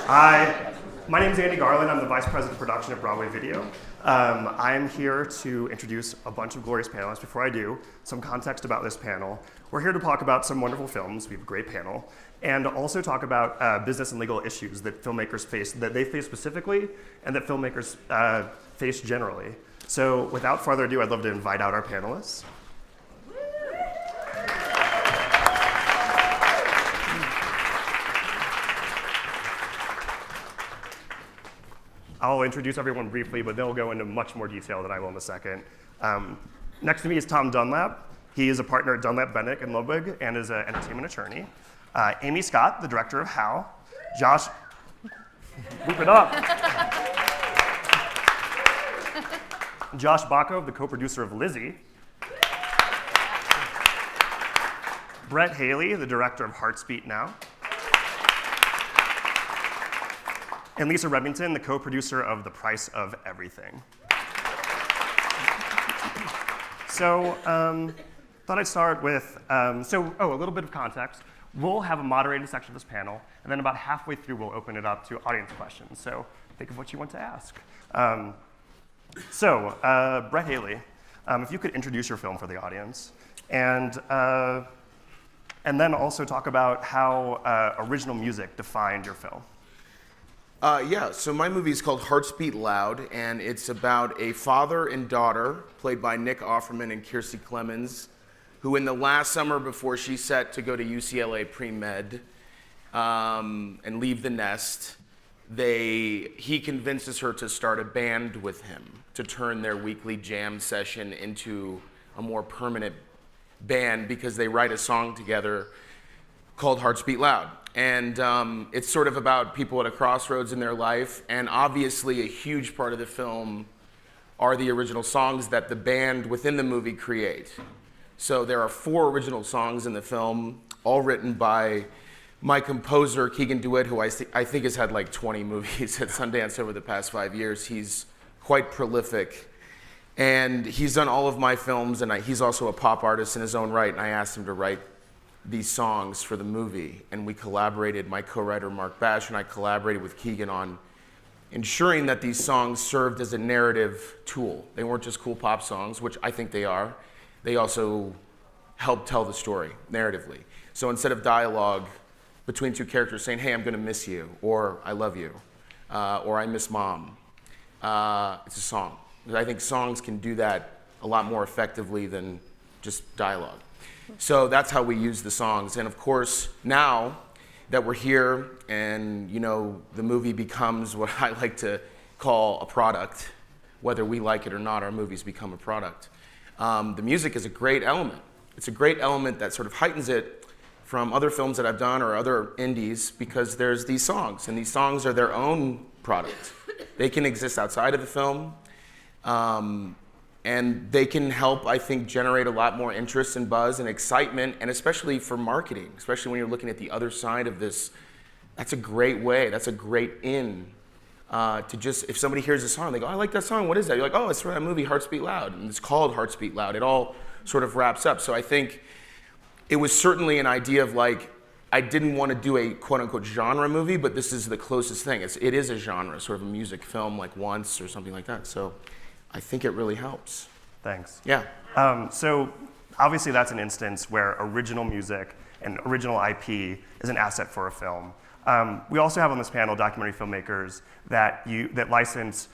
Hi, my name is Andy Garland. I'm the Vice President of Production at Broadway Video. I'm here to introduce a bunch of glorious panelists. Before I do, some context about this panel. We're here to talk about some wonderful films. We have a great panel. And also talk about business and legal issues that filmmakers face, that they face specifically, and that filmmakers face generally. So without further ado, I'd love to invite out our panelists. I'll introduce everyone briefly, but they'll go into much more detail than I will in a second. Next to me is Tom Dunlap. He is a partner at Dunlap, Bennett, and Ludwig, and is an entertainment attorney. Amy Scott, the director of How. Josh, whoop it up. Josh Bacco, the co-producer of Lizzie. Brett Haley, the director of Hearts Beat Now. And Lisa Remington, the co-producer of The Price of Everything. So, thought I'd start with, a little bit of context. We'll have a moderated section of this panel, and then about halfway through, we'll open it up to audience questions. So think of what you want to ask. Brett Haley, if you could introduce your film for the audience, and then also talk about how original music defined your film. So my movie is called Hearts Beat Loud, and it's about a father and daughter, played by Nick Offerman and Kiersey Clemens, who in the last summer before she's set to go to UCLA pre-med and leave the nest, he convinces her to start a band with him to turn their weekly jam session into a more permanent band because they write a song together called Hearts Beat Loud. And it's sort of about people at a crossroads in their life, and obviously a huge part of the film are the original songs that the band within the movie create. So there are 4 original songs in the film, all written by my composer, Keegan DeWitt, who I think has had like 20 movies at Sundance over the past 5 years. He's quite prolific. And he's done all of my films, and he's also a pop artist in his own right, and I asked him to write these songs for the movie. And we collaborated, my co-writer Mark Bash and I collaborated with Keegan on ensuring that these songs served as a narrative tool. They weren't just cool pop songs, which I think they are. They also help tell the story narratively. So instead of dialogue between 2 characters saying, hey, I'm gonna miss you, or I love you, or I miss mom, it's a song. I think songs can do that a lot more effectively than just dialogue. So that's how we use the songs. And of course, now that we're here and the movie becomes what I like to call a product, whether we like it or not, our movies become a product. The music is a great element. It's a great element that sort of heightens it from other films that I've done or other indies because there's these songs, and these songs are their own product. They can exist outside of the film, and they can help, I think, generate a lot more interest and buzz and excitement, and especially for marketing, especially when you're looking at the other side of this. That's a great way, that's a great to just, if somebody hears a song, they go, I like that song, what is that? You're like, oh, it's from that movie, Hearts Beat Loud, and it's called Hearts Beat Loud. It all sort of wraps up. So I think it was certainly an idea of like, I didn't want to do a quote unquote genre movie, but this is the closest thing. It is a genre, sort of a music film like Once or something like that. So I think it really helps. Thanks. Yeah. So obviously that's an instance where original music and original IP is an asset for a film. We also have on this panel documentary filmmakers that license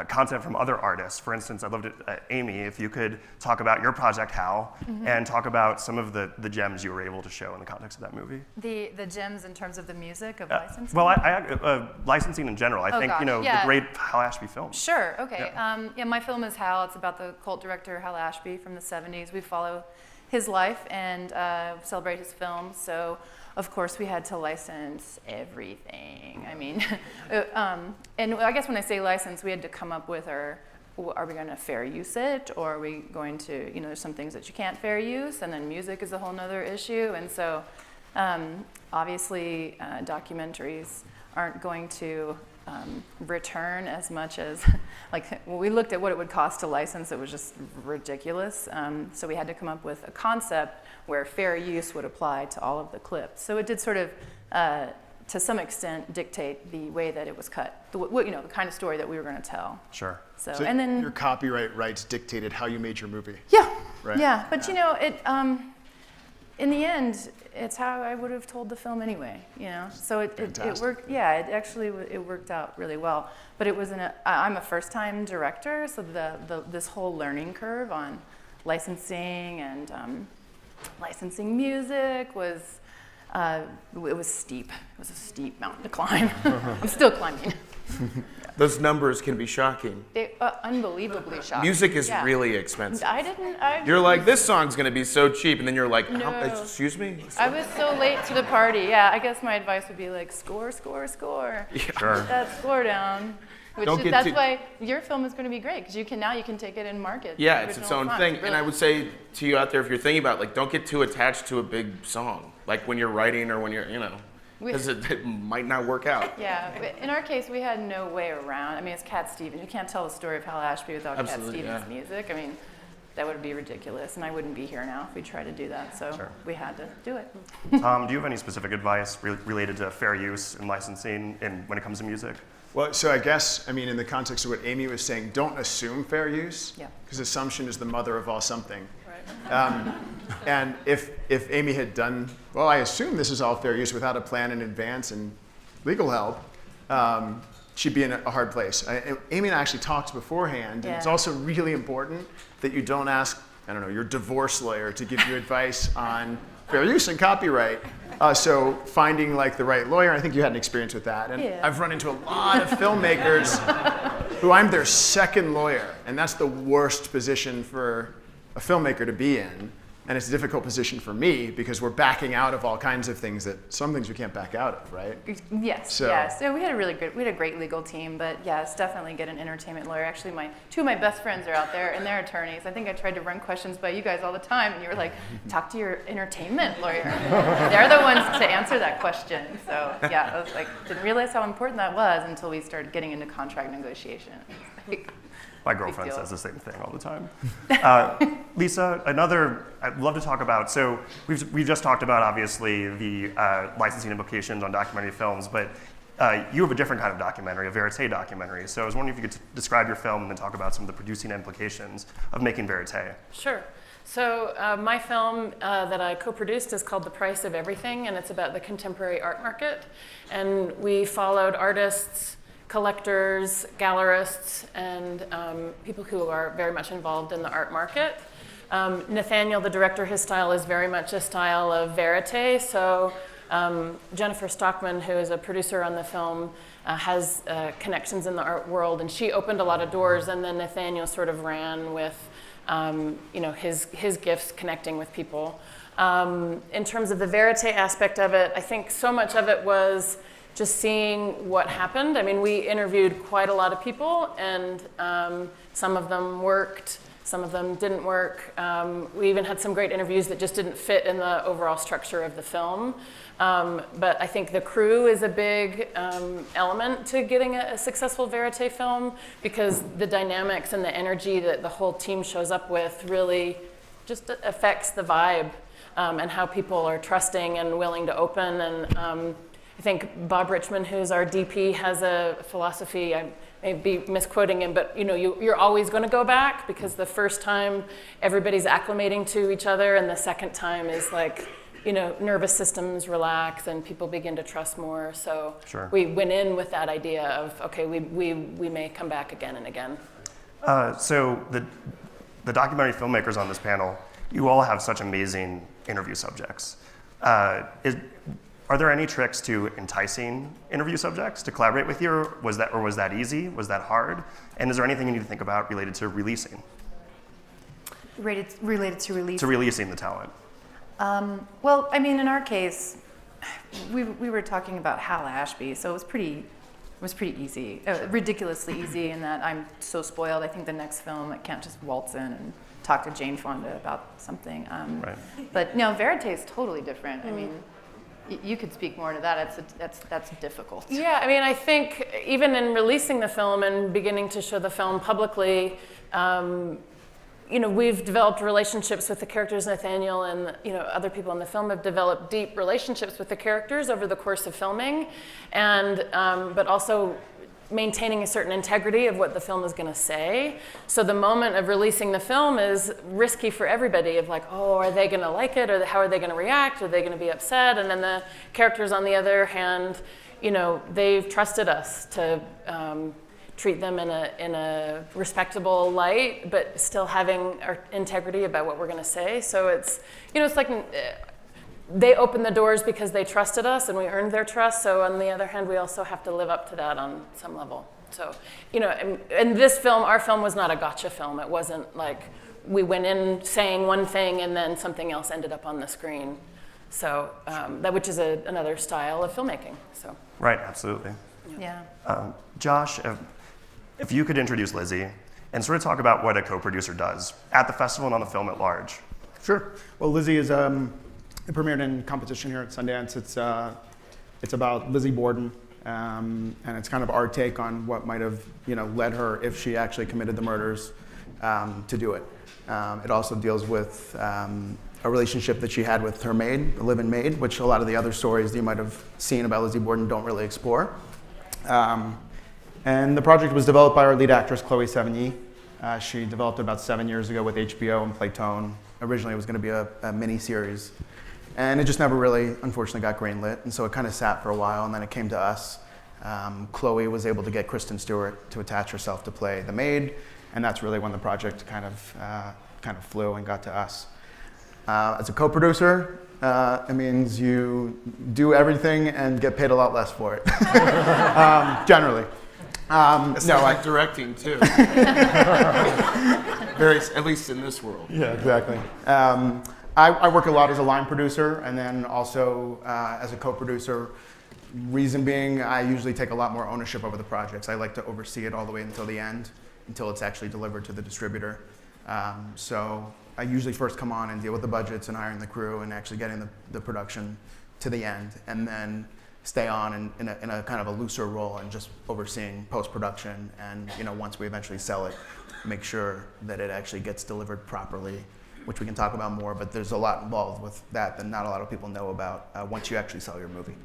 content from other artists. For instance, I'd love to, Amy, if you could talk about your project, How, and talk about some of the gems you were able to show in the context of that movie. The gems in terms of the music of licensing? Well, licensing in general. I think, yeah. the great Hal Ashby film. Sure, okay. Yeah. My film is Hal. It's about the cult director Hal Ashby from the 70s. We follow his life and celebrate his films. So, of course, we had to license everything. I mean, and I guess when I say license, we had to come up with are we going to fair use it, or are we going to, there's some things that you can't fair use, and then music is a whole nother issue. And so, obviously, documentaries aren't going to return as much as, like, when we looked at what it would cost to license, it was just ridiculous. So we had to come up with a concept where fair use would apply to all of the clips. So it did sort of to some extent, dictate the way that it was cut, the kind of story that we were going to tell. Sure. So So and then your copyright rights dictated how you made your movie. yeah, Right. yeah. But in the end, it's how I would have told the film anyway. So it Fantastic. worked. Yeah, it actually it worked out really well. But it was I'm a first-time director, so this whole learning curve on licensing and licensing music was. It was steep. It was a steep mountain to climb. I'm still climbing. Those numbers can be shocking. They unbelievably shocking. Music is Yeah. really expensive. You're You're like, this song's gonna be so cheap, and then you're like, No. excuse me? I was so late to the party. Yeah, I guess my advice would be like, score, score, score. Sure. Put that score down. Don't get That's too- why your film is going to be great, because you can take it and market. Yeah, the it's its original own front. thing. Really- And I would say to you out there, if you're thinking about it, like, don't get too attached to a big song, like when you're writing or when you're, because it might not work out. Yeah, but in our case, we had no way around. I mean, it's Cat Stevens. You can't tell the story of Hal Ashby without Absolutely, Cat Stevens' yeah. music. I mean, that would be ridiculous, and I wouldn't be here now if we tried to do that. So Sure. we had to do it. Do you have any specific advice related to fair use and licensing when it comes to music? Well, so I guess, in the context of what Amy was saying, don't assume fair use. Yeah. Because assumption is the mother of all something. Right. And if Amy had done, well, I assume this is all fair use without a plan in advance and legal help, she'd be in a hard place. Amy and I actually talked beforehand, and it's Yeah. also really important that you don't ask, your divorce lawyer to give you advice on fair use and copyright. So finding the right lawyer, I think you had an experience with that. And Yeah. I've run into a lot of filmmakers who I'm their second lawyer, and that's the worst position for a filmmaker to be in. And it's a difficult position for me because we're backing out of all kinds of things some things we can't back out of, right? Yes, So- yes. So we had a great legal team, but yes, definitely get an entertainment lawyer. Actually, two of my best friends are out there, and they're attorneys. I think I tried to run questions by you guys all the time, and you were like, talk to your entertainment lawyer. They're the ones to answer that question. So yeah, I was like, didn't realize how important that was until we started getting into contract negotiation. My girlfriend deal. says the same thing all the time. Lisa, I'd love to talk about, so we've just talked about, obviously, the licensing implications on documentary films, but you have a different kind of documentary, a verite documentary. So I was wondering if you could describe your film and then talk about some of the producing implications of making verite. Sure. So my film that I co-produced is called The Price of Everything, and it's about the contemporary art market. And we followed artists, collectors, gallerists, and people who are very much involved in the art market. Nathaniel, the director, his style is very much a style of verite. So Jennifer Stockman, who is a producer on the film, has connections in the art world, and she opened a lot of doors, and then Nathaniel sort of ran with his gifts connecting with people. In terms of the verite aspect of it, I think so much of it was just seeing what happened. I mean, we interviewed quite a lot of people, and some of them worked, some of them didn't work. We even had some great interviews that just didn't fit in the overall structure of the film. But I think the crew is a big element to getting a successful verite film, because the dynamics and the energy that the whole team shows up with really just affects the vibe and how people are trusting and willing to open. And I think Bob Richmond, who's our DP, has a philosophy. I may be misquoting him, but you're always going to go back, because the first time everybody's acclimating to each other, and the second time is like, nervous systems relax and people begin to trust more. So Sure. we went in with that idea of, okay, we may come back again and again. So the documentary filmmakers on this panel, you all have such amazing interview subjects. Are there any tricks to enticing interview subjects to collaborate with you, or was that easy? Was that hard? And is there anything you need to think about related to releasing? Related to release. To releasing the talent? Well, I mean, in our case, we were talking about Hal Ashby, so it was pretty easy, ridiculously easy, in that I'm so spoiled. I think the next film, I can't just waltz in and talk to Jane Fonda about something. Right. But no, verite is totally different. I mean, you could speak more to that. That's difficult. Yeah, I mean, I think even in releasing the film and beginning to show the film publicly, we've developed relationships with the characters. Nathaniel and other people in the film have developed deep relationships with the characters over the course of filming, and but also maintaining a certain integrity of what the film is going to say. So the moment of releasing the film is risky for everybody of like, oh, are they going to like it? Or how are they going to react? Are they going to be upset? And then the characters, on the other hand, they've trusted us to treat them in a respectable light, but still having our integrity about what we're going to say. So it's, it's like, they opened the doors because they trusted us and we earned their trust. So on the other hand, we also have to live up to that on some level. So, and this film, our film was not a gotcha film. It wasn't like we went in saying one thing and then something else ended up on the screen. So which is another style of filmmaking. So. Right, absolutely. Yeah. Josh, if you could introduce Lizzie and sort of talk about what a co-producer does at the festival and on the film at large. Sure. Well, Lizzie is it premiered in competition here at Sundance. It's about Lizzie Borden, and it's kind of our take on what might have led her, if she actually committed the murders, to do it. It also deals with a relationship that she had with her maid, a live-in maid, which a lot of the other stories that you might have seen about Lizzie Borden don't really explore. And the project was developed by our lead actress, Chloe Sevigny. She developed it about 7 years ago with HBO and Playtone. Originally, it was going to be a mini-series. And it just never really, unfortunately, got greenlit. And so it kind of sat for a while, and then it came to us. Chloe was able to get Kristen Stewart to attach herself to play the maid, and that's really when the project kind of flew and got to us. As a co-producer, it means you do everything and get paid a lot less for it, generally. It's like directing too. At least in this world. Yeah, exactly. I work a lot as a line producer and then also as a co-producer. Reason being, I usually take a lot more ownership over the projects. I like to oversee it all the way until the end, until it's actually delivered to the distributor. So I usually first come on and deal with the budgets and hiring the crew and actually getting the production to the end, and then stay on in a kind of a looser role and just overseeing post-production, and once we eventually sell it, make sure that it actually gets delivered properly, which we can talk about more, but there's a lot involved with that not a lot of people know about once you actually sell your movie.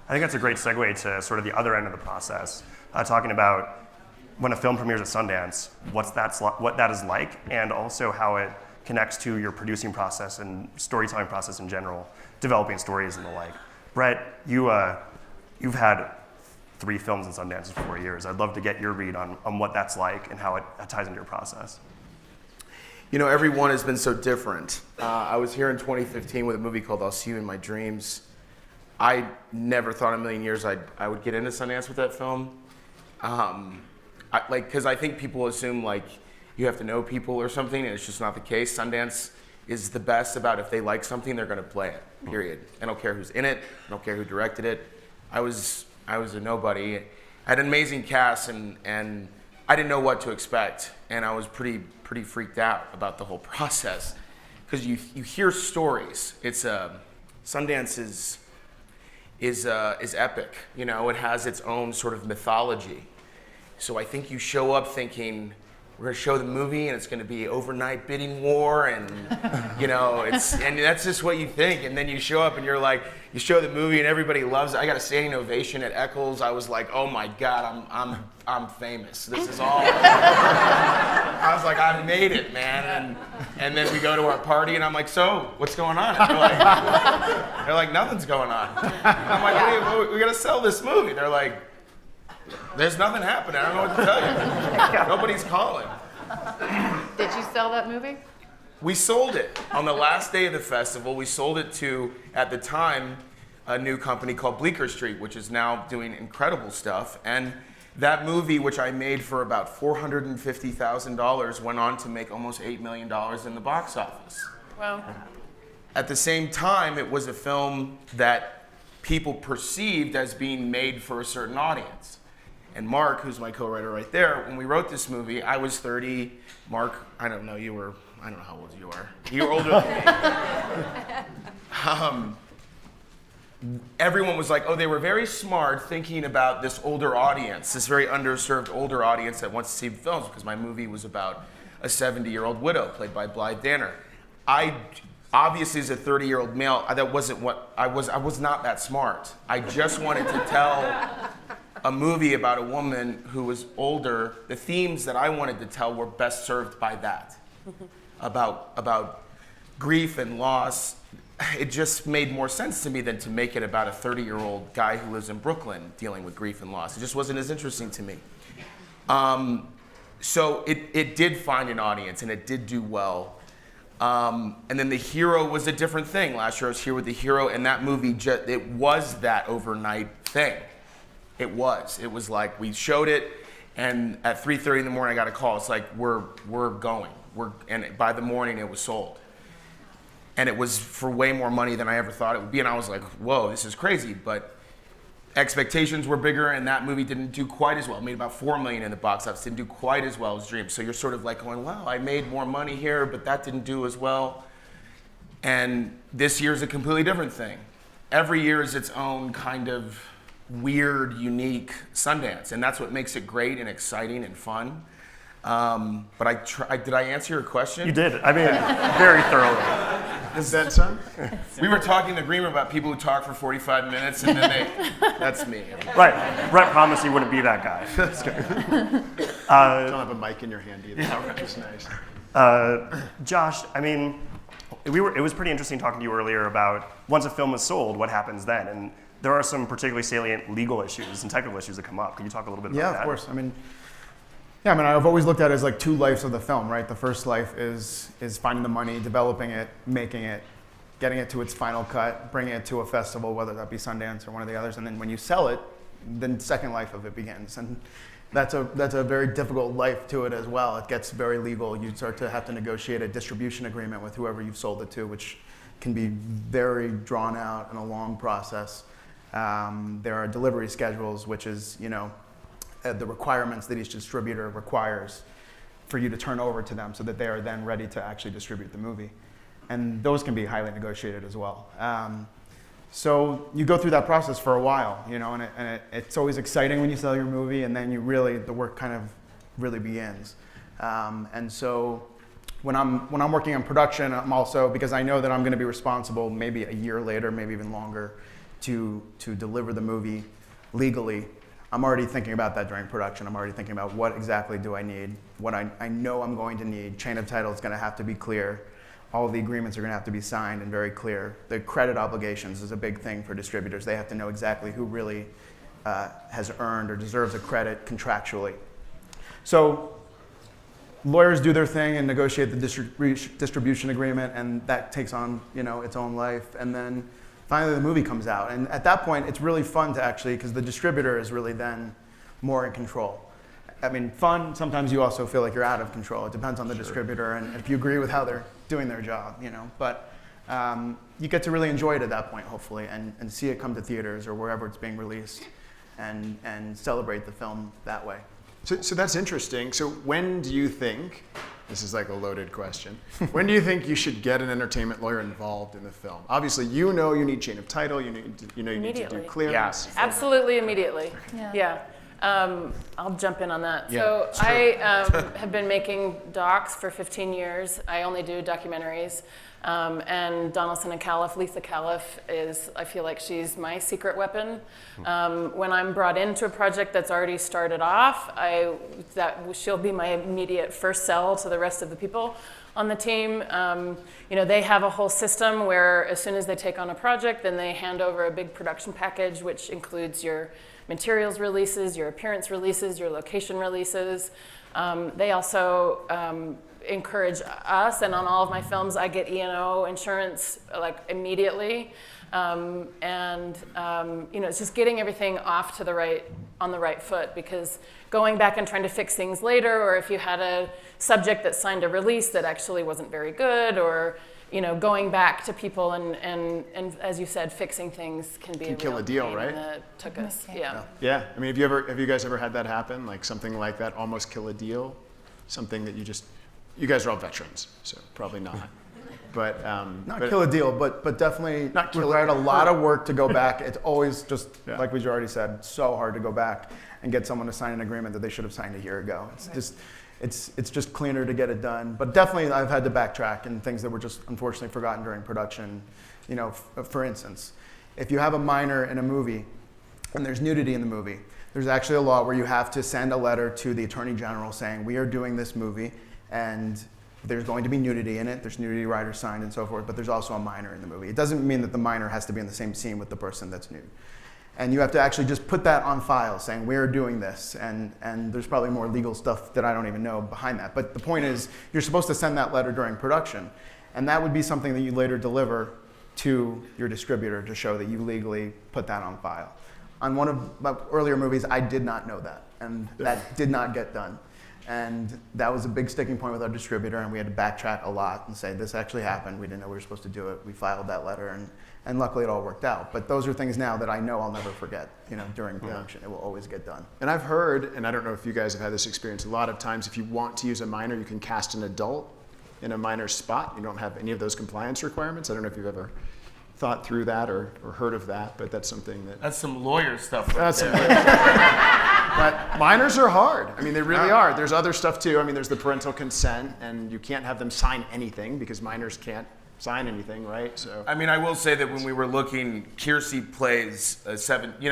I think that's a great segue to sort of the other end of the process, talking about when a film premieres at Sundance, what that is like, and also how it connects to your producing process and storytelling process in general, developing stories and the like. Brett, you've had 3 films in Sundance in 4 years. I'd love to get your read on what that's like and how it ties into your process. Every one has been so different. I was here in 2015 with a movie called I'll See You in My Dreams. I never thought in a million years I would get into Sundance with that film. Because I think people assume like you have to know people or something, and it's just not the case. Sundance is the best about if they like something, they're going to play it, period. I don't care who's in it. I don't care who directed it. I was a nobody. I had an amazing cast, and I didn't know what to expect, and I was pretty freaked out about the whole process, because you hear stories. It's Sundance is epic. It has its own sort of mythology. So I think you show up thinking, we're going to show the movie and it's going to be overnight bidding war, and and that's just what you think. And then you show up and you're like, you show the movie and everybody loves it. I got a standing ovation at Eccles. I was like, oh my God, I'm famous. This is all. I was like, I made it, man. And then we go to our party and I'm like, so what's going on? And they're like, nothing's going on. And I'm like, we got to sell this movie. They're like, there's nothing happening. I don't know what to tell you. Nobody's calling. Did you sell that movie? We sold it on the last day of the festival. We sold it to, at the time, a new company called Bleecker Street, which is now doing incredible stuff. And that movie, which I made for about $450,000, went on to make almost $8 million in the box office. Wow. At the same time, it was a film that people perceived as being made for a certain audience. And Mark, who's my co-writer right there, when we wrote this movie, I was 30. Mark, I don't know how old you are. You were older than me. Everyone was like, oh, they were very smart thinking about this older audience, this very underserved older audience that wants to see films, because my movie was about a 70-year-old widow played by Blythe Danner. I obviously, as a 30-year-old male, that wasn't what I was not that smart. I just wanted to tell a movie about a woman who was older. The themes that I wanted to tell were best served by that, about grief and loss. It just made more sense to me than to make it about a 30-year-old guy who lives in Brooklyn dealing with grief and loss. It just wasn't as interesting to me. So it did find an audience, and it did do well. And then the hero was a different thing. Last year I was here with the hero, and that movie, it was that overnight thing. It was like we showed it, and at 3:30 in the morning I got a call. It's like, we're going. And by the morning it was sold. And it was for way more money than I ever thought it would be. And I was like, whoa, this is crazy. But expectations were bigger, and that movie didn't do quite as well. It made about $4 million in the box office. Didn't do quite as well as Dream. So you're sort of like going, wow, I made more money here, but that didn't do as well. And this year's a completely different thing. Every year is its own kind of weird, unique Sundance. And that's what makes it great and exciting and fun. But did I answer your question? You did. I mean, very thoroughly. Is that son? We were talking to Greener about people who talk for 45 minutes, and then that's me. Right. Brett promised he wouldn't be that guy. Don't have a mic in your hand either. Yeah, right. Which is nice. Josh, I mean, it was pretty interesting talking to you earlier about once a film is sold, what happens then? And there are some particularly salient legal issues and technical issues that come up. Can you talk a little bit about that? Yeah, of course. I've always looked at it as like two lives of the film, right? The first life is finding the money, developing it, making it, getting it to its final cut, bringing it to a festival, whether that be Sundance or one of the others. And then when you sell it, then the second life of it begins. And that's a very difficult life to it as well. It gets very legal. You start to have to negotiate a distribution agreement with whoever you've sold it to, which can be very drawn out and a long process. There are delivery schedules, which is, the requirements that each distributor requires for you to turn over to them so that they are then ready to actually distribute the movie. And those can be highly negotiated as well. So you go through that process for a while, and it's always exciting when you sell your movie, and then the work kind of really begins. And so when I'm working on production, I'm also, because I know that I'm going to be responsible maybe a year later, maybe even longer, to deliver the movie legally. I'm already thinking about that during production. I'm already thinking about what exactly do I need, what I know I'm going to need. Chain of title is going to have to be clear. All of the agreements are going to have to be signed and very clear. The credit obligations is a big thing for distributors. They have to know exactly who really has earned or deserves a credit contractually. So lawyers do their thing and negotiate the distribution agreement, and that takes on its own life. And then finally the movie comes out. And at that point, it's really fun to actually, because the distributor is really then more in control. I mean, fun, sometimes you also feel like you're out of control. It depends on the distributor and if you agree with how they're doing their job, But you get to really enjoy it at that point, hopefully, and see it come to theaters or wherever it's being released and celebrate the film that way. So that's interesting. So when do you think, this is like a loaded question, when do you think you should get an entertainment lawyer involved in the film? Obviously, you need chain of title, you need to do clearance. Yeah, absolutely immediately. Yeah. I'll jump in on that. So I have been making docs for 15 years. I only do documentaries. And Donaldson and Califf, Lisa Califf I feel like she's my secret weapon. When I'm brought into a project that's already started off, she'll be my immediate first sell to the rest of the people on the team. They have a whole system where as soon as they take on a project, then they hand over a big production package, which includes your materials releases, your appearance releases, your location releases. They also encourage us, and on all of my films, I get E&O insurance like immediately. It's just getting everything off to on the right foot, because going back and trying to fix things later, or if you had a subject that signed a release that actually wasn't very good, or going back to people and as you said, fixing things can be kill a deal, right? That took us, yeah. Yeah, I mean, have you guys ever had that happen? Like something like that, almost kill a deal? Something that you guys are all veterans, so probably not. But kill a deal, but definitely required a lot of work to go back. It's always just, like we already said, so hard to go back and get someone to sign an agreement that they should have signed a year ago. It's just, it's just cleaner to get it done. But definitely I've had to backtrack and things that were just unfortunately forgotten during production. You know, for instance, if you have a minor in a movie and there's nudity in the movie, there's actually a law where you have to send a letter to the Attorney General saying, we are doing this movie and there's going to be nudity in it. There's nudity writers signed and so forth, but there's also a minor in the movie. It doesn't mean that the minor has to be in the same scene with the person that's nude. And you have to actually just put that on file saying, we are doing this. And there's probably more legal stuff that I don't even know behind that. But the point is, you're supposed to send that letter during production. And that would be something that you later deliver to your distributor to show that you legally put that on file. On one of my earlier movies, I did not know that. And that did not get done. And that was a big sticking point with our distributor, and we had to backtrack a lot and say, this actually happened. We didn't know we were supposed to do it. We filed that letter, and luckily it all worked out. But those are things now that I know I'll never forget, you know, during production. It will always get done. And I've heard, and I don't know if you guys have had this experience, a lot of times if you want to use a minor, you can cast an adult in a minor's spot. You don't have any of those compliance requirements. I don't know if you've ever thought through that or heard of that, but that's something that... That's some lawyer stuff right That's there. But minors are hard. I mean, they really are. There's other stuff too. I mean, there's the parental consent, and you can't have them sign anything because minors can't sign anything, right? So I mean, I will say that when we were looking, Kiersey plays a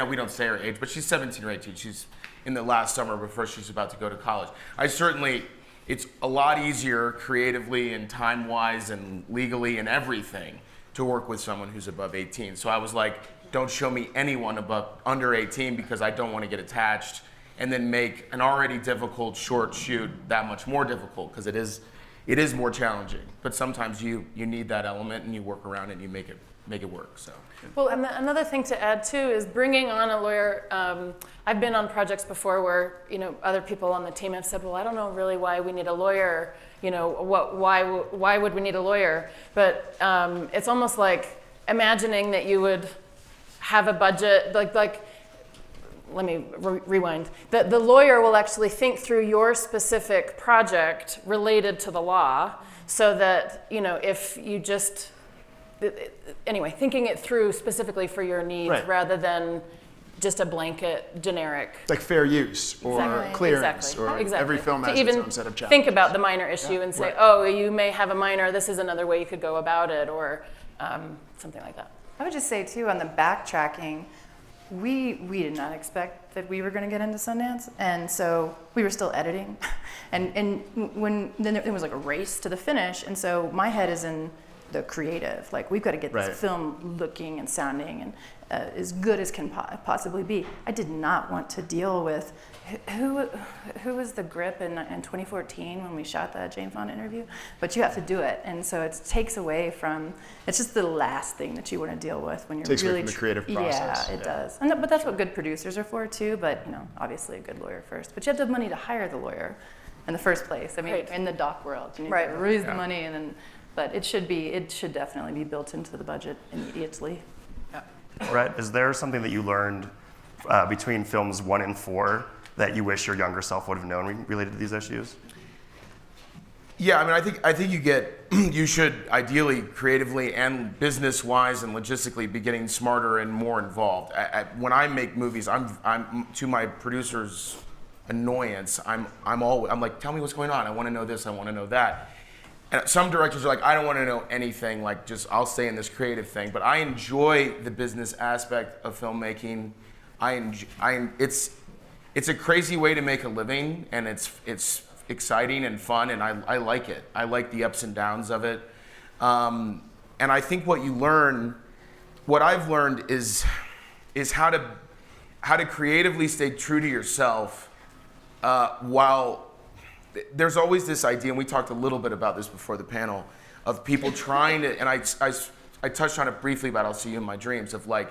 we don't say her age, but she's 17 or 18. She's in the last summer before she's about to go to college. It's a lot easier creatively and time-wise and legally and everything to work with someone who's above 18. So I was like, don't show me anyone under 18 because I don't want to get attached and then make an already difficult short shoot that much more difficult, because it is more challenging. But sometimes you need that element and you work around it and you make it work. So. Well, and another thing to add too is bringing on a lawyer. I've been on projects before where, you know, other people on the team have said, well, I don't know really why we need a lawyer. You know, why would we need a lawyer? But it's almost like imagining that you would have a budget, like let me rewind. The lawyer will actually think through your specific project related to the law, so that, you know, if you just, anyway, thinking it through specifically for your needs, right, rather than just a blanket generic. like fair use or Exactly. clearance, Exactly. or Exactly. every film To has even its own set of chapters. think about the minor issue and say, Right. oh, you may have a minor, this is another way you could go about it, or something like that. I would just say too, on the backtracking, we did not expect that we were going to get into Sundance, and so we were still editing, and then it was like a race to the finish, and so my head is in the creative, like we've got to get Right. this film looking and sounding and as good as can possibly be. I did not want to deal with who was the grip in 2014 when we shot that Jane Fonda interview, but you have to do it, and so it takes away from, it's just the last thing that you want to deal with when you're Takes away really from the creative process. Yeah, it does. But that's what good producers are for too. But you know, obviously a good lawyer first. But you have to have money to hire the lawyer in the first place. I mean, Right. in the doc world, you need Right. to raise the money, and then. But it should definitely be built into the budget immediately. Rhett, is there something that you learned between films 1 and 4 that you wish your younger self would have known related to these issues? Yeah, I mean, I think you should ideally, creatively and business-wise and logistically be getting smarter and more involved. When I make movies, I'm to my producer's annoyance, I'm like, tell me what's going on. I want to know this. I want to know that. And some directors are like, I don't want to know anything. Like, just I'll stay in this creative thing. But I enjoy the business aspect of filmmaking. It's a crazy way to make a living, and it's exciting and fun, and I like it. I like the ups and downs of it. And I think what I've learned is how to creatively stay true to yourself while there's always this idea, and we talked a little bit about this before the panel, of people trying to, and I touched on it briefly about I'll See You in My Dreams, of like,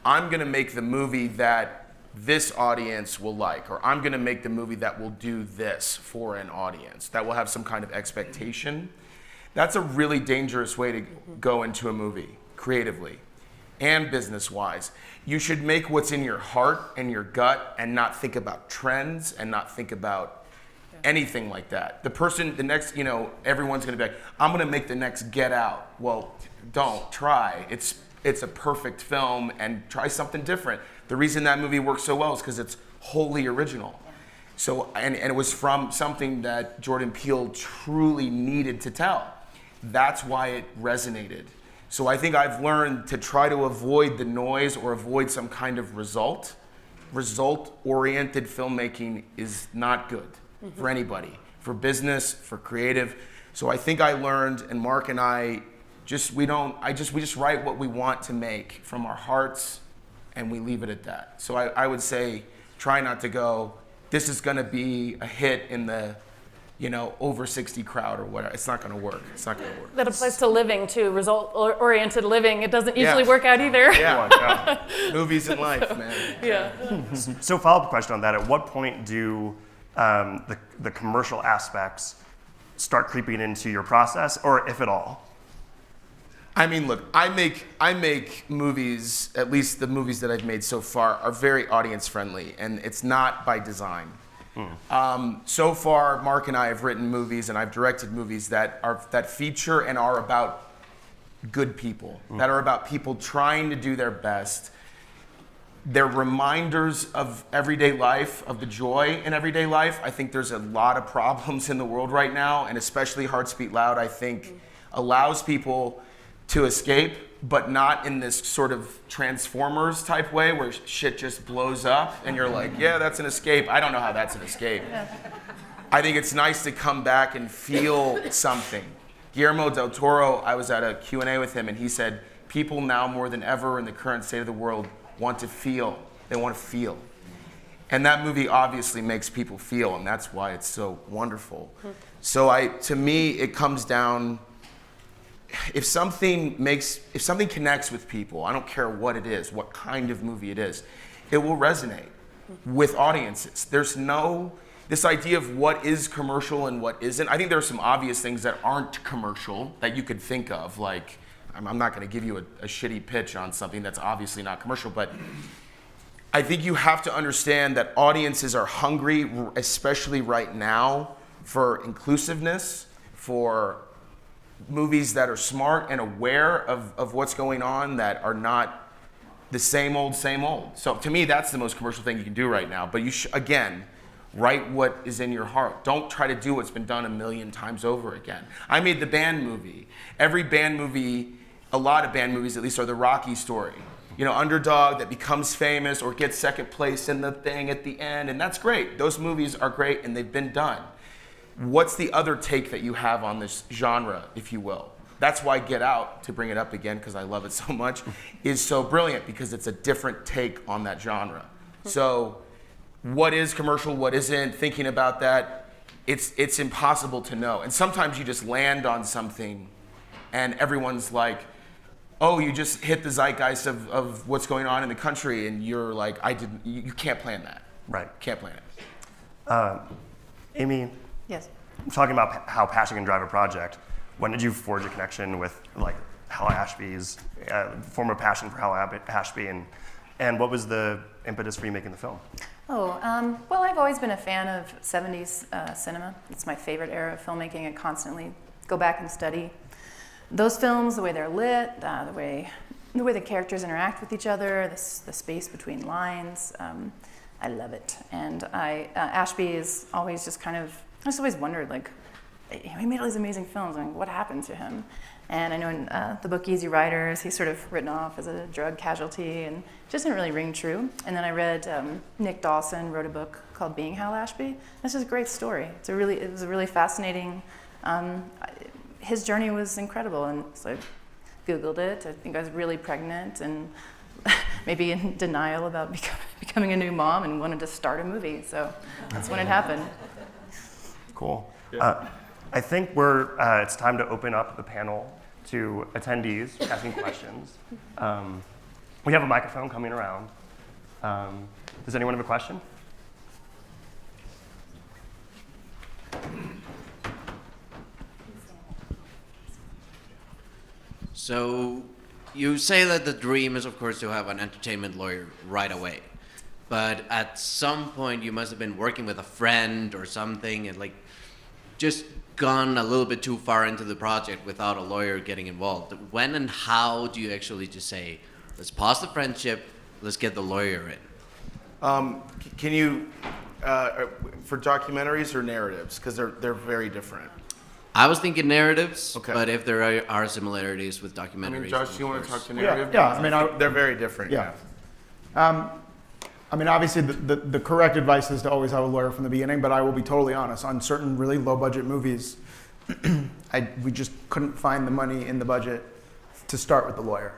I'm gonna make the movie that this audience will like, or I'm gonna make the movie that will do this for an audience, that will have some kind of expectation. That's a really dangerous way to go into a movie, creatively and business-wise. You should make what's in your heart and your gut and not think about trends and not think about anything like that. The next, everyone's gonna be like, I'm gonna make the next Get Out. Well, don't try. It's a perfect film, and try something different. The reason that movie works so well is because it's wholly original. So, and it was from something that Jordan Peele truly needed to tell. That's why it resonated. So I think I've learned to try to avoid the noise or avoid some kind of result. Result-oriented filmmaking is not good for anybody, for business, for creative. So I think I learned, and Mark and I we just write what we want to make from our hearts, and we leave it at that. So I would say, try not to go, this is gonna be a hit in the, over 60 crowd or whatever. It's not gonna work. It's not gonna work. That applies to living too, result-oriented living. It doesn't usually work out either. Yeah, movies and life, man. Yeah. So follow-up question on that, at what point do the commercial aspects start creeping into your process, or if at all? I mean, look, I make movies, at least the movies that I've made so far, are very audience friendly, and it's not by design. So far, Mark and I have written movies, and I've directed movies that feature and are about good people, that are about people trying to do their best. They're reminders of everyday life, of the joy in everyday life. I think there's a lot of problems in the world right now, and especially Hearts Beat Loud, I think, allows people to escape, but not in this sort of Transformers type way where shit just blows up and you're like, yeah, that's an escape. I don't know how that's an escape. I think it's nice to come back and feel something. Guillermo del Toro, I was at a Q&A with him, and he said, people now more than ever in the current state of the world want to feel. They want to feel. And that movie obviously makes people feel, and that's why it's so wonderful. So to me, it comes down, if something connects with people, I don't care what it is, what kind of movie it is, it will resonate with audiences. There's this idea of what is commercial and what isn't. I think there are some obvious things that aren't commercial that you could think of, like, I'm not gonna give you a shitty pitch on something that's obviously not commercial, but I think you have to understand that audiences are hungry, especially right now, for inclusiveness, for movies that are smart and aware of what's going on, that are not the same old, same old. So to me, that's the most commercial thing you can do right now. But you again, write what is in your heart. Don't try to do what's been done a million times over again. I made the band movie. Every band movie, a lot of band movies at least, are the Rocky story. Underdog that becomes famous or gets second place in the thing at the end, and that's great. Those movies are great and they've been done. What's the other take that you have on this genre, if you will? That's why Get Out, to bring it up again because I love it so much, is so brilliant, because it's a different take on that genre. So what is commercial, what isn't, thinking about that, it's impossible to know. And sometimes you just land on something and everyone's like, oh, you just hit the zeitgeist of what's going on in the country, and you're like, you can't plan that. Right. Can't plan it. Amy, Yes. talking about how passion can drive a project, when did you forge a connection with Hal Ashby's former passion for Hal Ashby, and what was the impetus for you making the film? Well, I've always been a fan of 70s cinema. It's my favorite era of filmmaking. I constantly go back and study those films, the way they're lit, the way the characters interact with each other, the space between lines. I love it. And Ashby is always just kind of, I just always wondered, like, he made all these amazing films, I mean, what happened to him? And I know in the book Easy Riders, he's sort of written off as a drug casualty, and it just didn't really ring true. And then I read Nick Dawson wrote a book called Being Hal Ashby. This is a great story. It was a really fascinating, his journey was incredible, and so I Googled it. I think I was really pregnant and maybe in denial about becoming a new mom, and wanted to start a movie, so that's when it happened. Cool. I think it's time to open up the panel to attendees asking questions. We have a microphone coming around. Does anyone have a question? So you say that the dream is, of course, to have an entertainment lawyer right away. But at some point, you must have been working with a friend or something and just gone a little bit too far into the project without a lawyer getting involved. When and how do you actually just say, let's pause the friendship, let's get the lawyer in? Can you For documentaries or narratives? Because they're very different. I was thinking narratives, Okay. but if there are similarities with documentaries, I mean, Josh, then do you of want to course. talk to narrative? Yeah, I mean, they're very different. Yeah. I mean, obviously, the correct advice is to always have a lawyer from the beginning, but I will be totally honest. On certain really low-budget movies, we just couldn't find the money in the budget to start with the lawyer.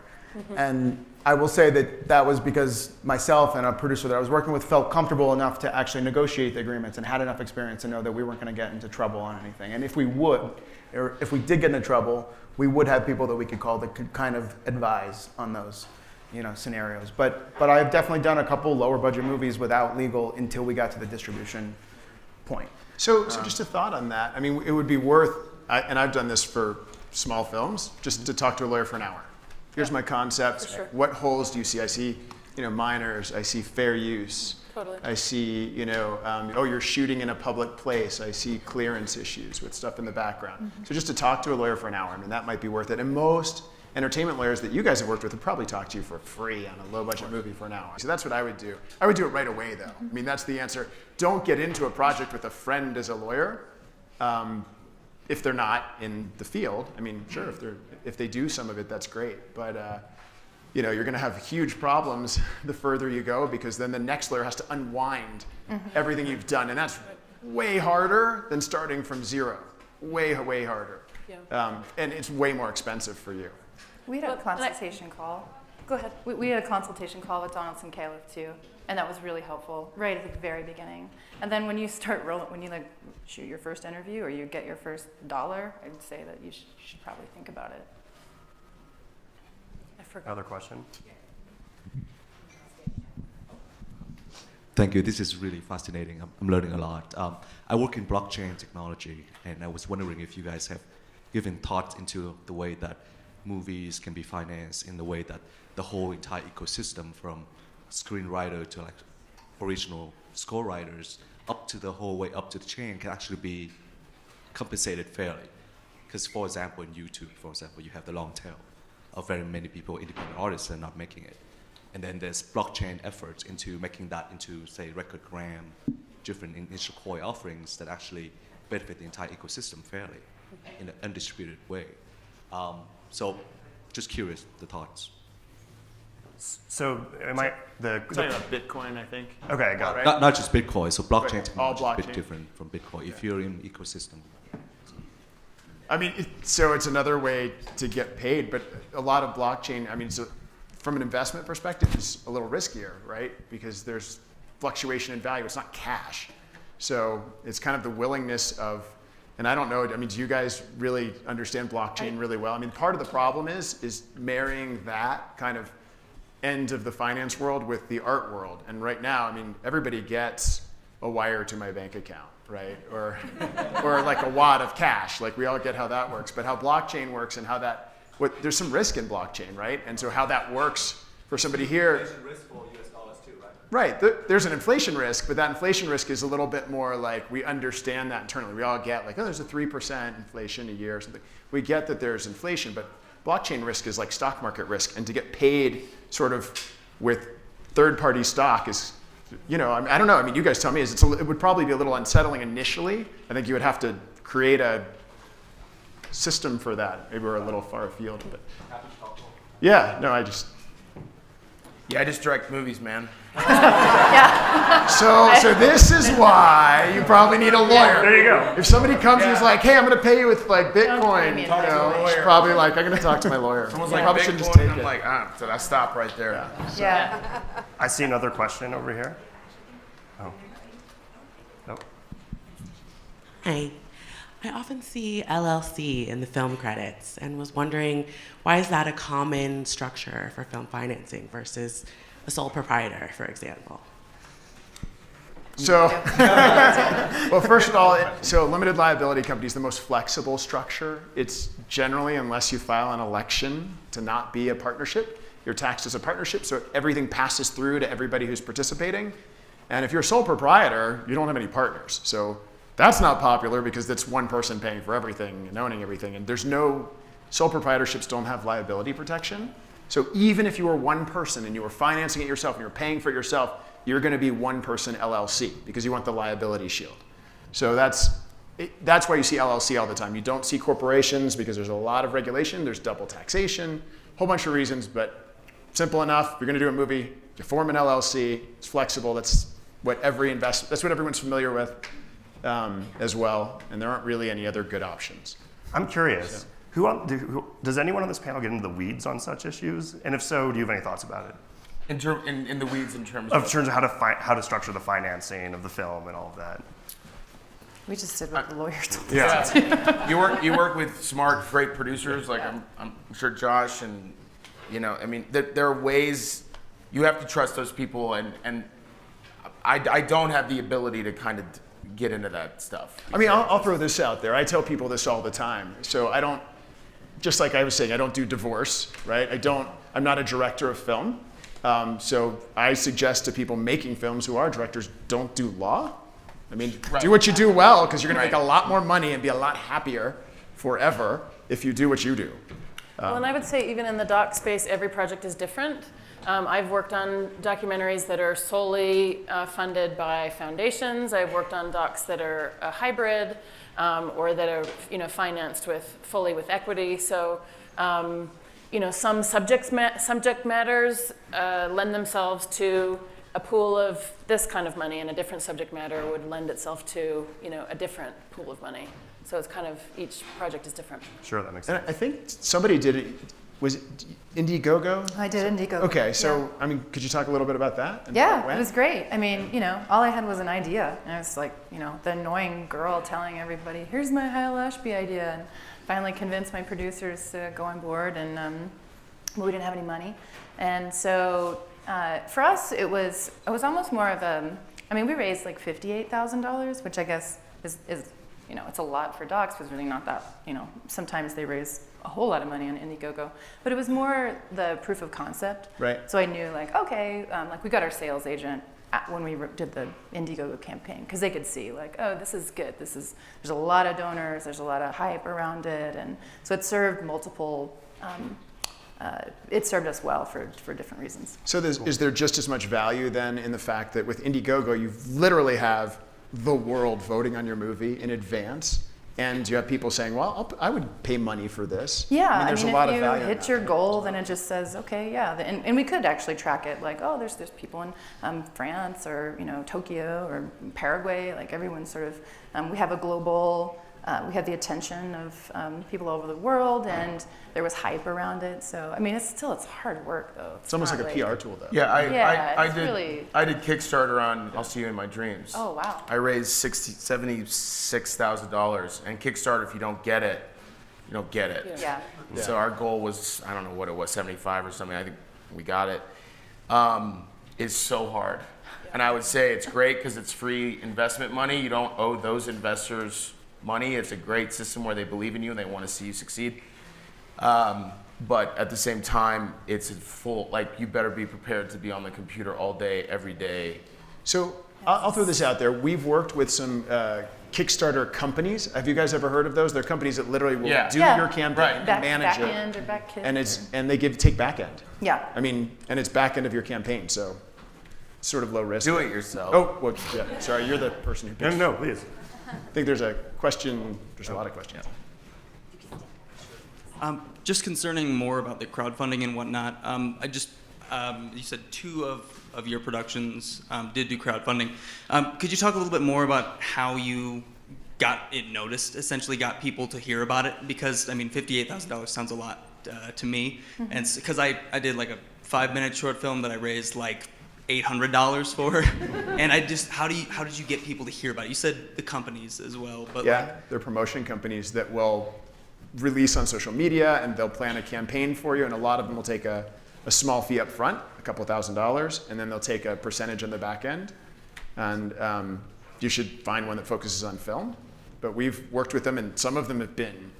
And I will say that was because myself and a producer that I was working with felt comfortable enough to actually negotiate the agreements and had enough experience to know that we weren't going to get into trouble on anything. And if we did get into trouble, we would have people that we could call that could kind of advise on those, scenarios. But I've definitely done a couple lower budget movies without legal until we got to the distribution point. So just a thought on that. I mean, it would be worth, and I've done this for small films, just to talk to a lawyer for an hour. Here's my concept. For sure. What holes do you see? I see, minors. I see fair use. Totally. I see, you're shooting in a public place. I see clearance issues with stuff in the background. So just to talk to a lawyer for an hour, I mean, that might be worth it. And most entertainment lawyers that you guys have worked with would probably talk to you for free on a low-budget movie for an hour. So that's what I would do. I would do it right away, though. I mean, that's the answer. Don't get into a project with a friend as a lawyer. If they're not in the field, I mean, sure, if they do some of it, that's great. But you're going to have huge problems the further you go, because then the next lawyer has to unwind everything you've done, and that's way harder than starting from zero. Way harder. Yeah. And it's way more expensive for you. We had a consultation call. Go ahead. We had a consultation call with Donaldson Caleb too, and that was really helpful right at the very beginning. And then when you start when you shoot your first interview or you get your first $1, I'd say that you should probably think about it. I forgot. Another question? Thank you. This is really fascinating. I'm learning a lot. I work in blockchain technology, and I was wondering if you guys have given thought into the way that movies can be financed, in the way that the whole entire ecosystem, from screenwriter to original score writers, up to the whole way up to the chain, can actually be compensated fairly. Because, for example, in YouTube, you have the long tail of very many people, independent artists, that are not making it. And then there's blockchain efforts into making that into, say, record gram, different initial coin offerings that actually benefit the entire ecosystem fairly in an undistributed way. So just curious, the thoughts. So Talking about Bitcoin, I think. Okay, got it. Not just Bitcoin, so blockchain Right, technology all is a bit blockchain. different from Bitcoin, Ethereum ecosystem. I mean, so it's another way to get paid, but a lot of blockchain, I mean, so from an investment perspective, it's a little riskier, right? Because there's fluctuation in value. It's not cash. So it's kind of the willingness of, and I don't know, I mean, do you guys really understand blockchain really well? I mean, part of the problem is marrying that kind of end of the finance world with the art world. And right now, I mean, everybody gets a wire to my bank account, right? Or like a wad of cash. Like, we all get how that works. But how blockchain works and how that, there's some risk in blockchain, right? And so how that works for somebody here. There's a risk for US dollars too, right? Right, there's an inflation risk, but that inflation risk is a little bit more like, we understand that internally. We all get like, oh, there's a 3% inflation a year or something. We get that there's inflation, but blockchain risk is like stock market risk. And to get paid sort of with third-party stock is, I don't know. I mean, you guys tell me, it would probably be a little unsettling initially. I think you would have to create a system for that. Maybe we're a little far afield, but yeah, no, I just direct movies, man. So this is why you probably need a lawyer. There you go. If somebody comes and is like, hey, I'm going to pay you with like Bitcoin, me you a know, lawyer. it's probably like, I'm going to talk to my lawyer. Someone's I like, probably Bitcoin, shouldn't just take I'm it. like, so I stop right there. Yeah. I see another question over here. Oh. Nope. Hi. I often see LLC in the film credits and was wondering, why is that a common structure for film financing versus a sole proprietor, for example? So, well, first of all, so limited liability company is the most flexible structure. It's generally, unless you file an election to not be a partnership, you're taxed as a partnership, so everything passes through to everybody who's participating. And if you're a sole proprietor, you don't have any partners. So that's not popular because that's one person paying for everything and owning everything. And there's no, sole proprietorships don't have liability protection. So even if you were one person and you were financing it yourself and you're paying for it yourself, you're going to be one person LLC because you want the liability shield. So that's why you see LLC all the time. You don't see corporations because there's a lot of regulation. There's double taxation, a whole bunch of reasons, but simple enough. If you're going to do a movie, you form an LLC. It's flexible. That's what everyone's familiar with as well. And there aren't really any other good options. I'm curious. Does anyone on this panel get into the weeds on such issues? And if so, do you have any thoughts about it? In the weeds in terms Of terms of how to structure the financing of the film and all of that. We just did what the lawyers told us. Yeah. you work with smart, great producers like I'm sure Josh and I mean there are ways you have to trust those people and I don't have the ability to kind of get into that stuff. I mean, I'll throw this out there. I tell people this all the time. So I don't, just like I was saying, I don't do divorce, right? I'm not a director of film. So I suggest to people making films who are directors, don't do law. I mean, do what you do well, because you're going to make a lot more money and be a lot happier forever if you do what you do. Well, and I would say even in the doc space, every project is different. I've worked on documentaries that are solely funded by foundations. I've worked on docs that are a hybrid or that are financed fully with equity. So some subject matters lend themselves to a pool of this kind of money, and a different subject matter would lend itself to a different pool of money. So it's kind of each project is different. Sure, that makes sense. And I think somebody did it. Was it Indiegogo? I did Indiegogo. Okay, so yeah. I mean, could you talk a little bit about that? Yeah, it was great. I mean, all I had was an idea, and I was like, the annoying girl telling everybody, "Here's my Hal Ashby idea," and finally convinced my producers to go on board, and we didn't have any money, and so for us, it was almost more of a. I mean, we raised like $58,000, which I guess is it's a lot for docs, but it's really not that. Sometimes they raise a whole lot of money on Indiegogo, but it was more the proof of concept. Right. So I knew okay, we got our sales agent when we did the Indiegogo campaign, because they could see oh, this is good. There's a lot of donors, there's a lot of hype around it, and so it served multiple. It served us well for different reasons. So is there just as much value then in the fact that with Indiegogo, you literally have the world voting on your movie in advance, and you have people saying, well, I would pay money for this. Yeah, there's a lot of value if you hit your goal, then it just says, okay, yeah. And we could actually track it there's people in France or Tokyo or Paraguay, everyone sort of, we have a global, we have the attention of people all over the world, and there was hype around it. So, I mean, it's hard work, though. It's almost like a PR tool, though. Yeah, I did Kickstarter on I'll See You in My Dreams. Oh, wow. I raised $76,000, and Kickstarter, if you don't get it, you don't get it. Yeah. So our goal was, I don't know what it was, 75 or something. I think we got it. It's so hard. And I would say it's great because it's free investment money. You don't owe those investors money. It's a great system where they believe in you and they want to see you succeed. But at the same time, it's you better be prepared to be on the computer all day, every day. So I'll throw this out there. We've worked with some Kickstarter companies. Have you guys ever heard of those? They're companies that literally will do your campaign and manage it. Backend or Backend. And they take Backend. Yeah. I mean, and it's Backend of your campaign, so it's sort of low risk. Do it yourself. Oh, well, yeah. Sorry, you're the person who pitched. No, please. I think there's a question. There's a lot of questions. Just concerning more about the crowdfunding and whatnot, you said 2 of your productions did do crowdfunding. Could you talk a little bit more about how you got it noticed, essentially got people to hear about it? Because, I mean, $58,000 sounds a lot to me. Mm-hmm. And because I did a 5-minute short film that I raised $800 for, and how did you get people to hear about it? You said the companies as well, but they're promotion companies that will release on social media, and they'll plan a campaign for you, and a lot of them will take a small fee up front, a couple $1,000s, and then they'll take a percentage on the back end. And you should find one that focuses on film. But we've worked with them, and some of them have been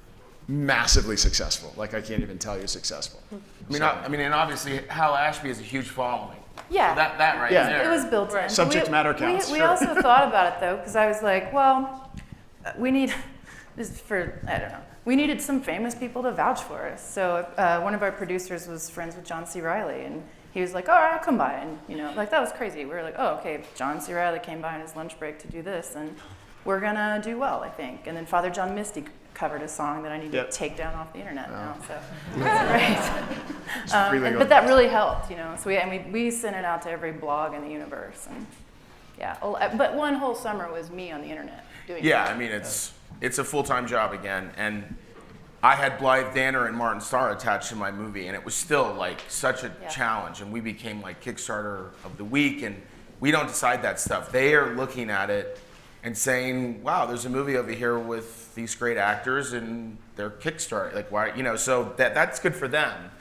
massively successful. I can't even tell you successful. I mean, and obviously Hal Ashby has a huge following. Yeah. So that right there. It was built in. Subject matter counts. We also thought about it, though, because I was like, well, we need, this is for, I don't know, we needed some famous people to vouch for us. So one of our producers was friends with John C. Reilly, and he was like, all right, I'll come by. And, like, that was crazy. We were like, oh, okay, if John C. Reilly came by on his lunch break to do this, and we're going to do well, I think. And then Father John Misty covered a song that I need to take down off the internet now. So that's great. But that really helped, So we sent it out to every blog in the universe. And but one whole summer was me on the internet doing Yeah, I mean, it's a full-time job again. And I had Blythe Danner and Martin Starr attached to my movie, and it was still like such a challenge. And we became like Kickstarter of the week, and we don't decide that stuff. They are looking at it and saying, wow, there's a movie over here with these great actors and they're Kickstarter. Like, why, so that's good for them.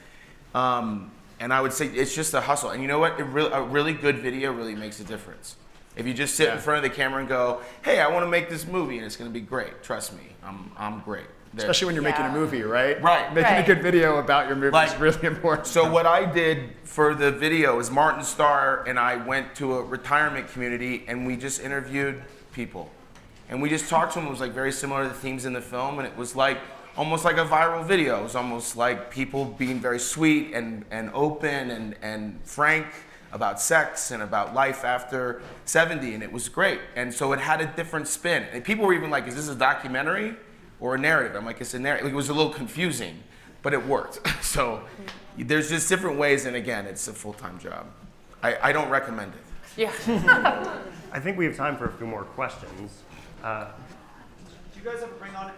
And I would say it's just a hustle. And you know what? A really good video really makes a difference. If you just sit in front of the camera and go, hey, I want to make this movie and it's going to be great. Trust me, I'm great. Especially when you're making a movie, right? Right. Making a good video about your movie is really important. So what I did for the video is Martin Starr and I went to a retirement community and we just interviewed people. And we just talked to them. It was like very similar to the themes in the film, and it was like almost like a viral video. It was almost like people being very sweet and open and frank about sex and about life after 70, and it was great. And so it had a different spin. And people were even like, is this a documentary or a narrative? I'm like, it's a narrative. It was a little confusing, but it worked. So there's just different ways, and again, it's a full-time job. I don't recommend it. Yeah. I think we have time for a few more questions. Do you guys ever bring on?